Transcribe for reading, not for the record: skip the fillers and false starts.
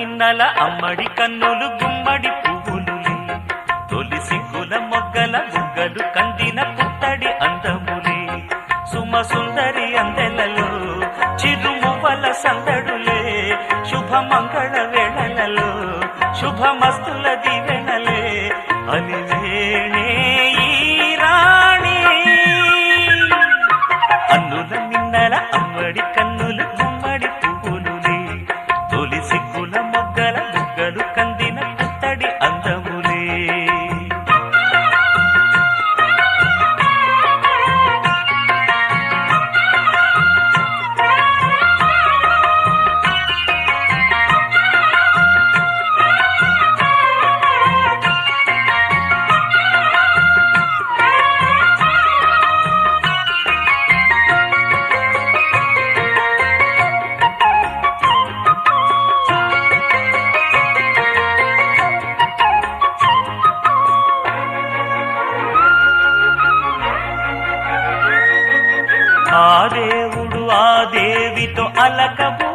మిన్నల అమ్మడి కన్నులు గుమ్మడి పువ్వులులే తొలి సిగ్గుల మొగ్గల బుగ్గలు కందిన పుత్తడి అందములే సుమ సుందరి అందెలలో చిరుమువ్వల సందడులే శుభమంగళ వేళలలో శుభమస్తుల దివెనలే అలివేణే ఈ రాణి అన్నుల మిన్నల అమ్మడి కన్నులు గుమ్మడి పువ్వులులే తొలి సిగ్గుల మొగ్గల బుగ్గలు కందిన పుత్తడి అందములే ఆ దేవుడు ఆ దేవితో అలకబూ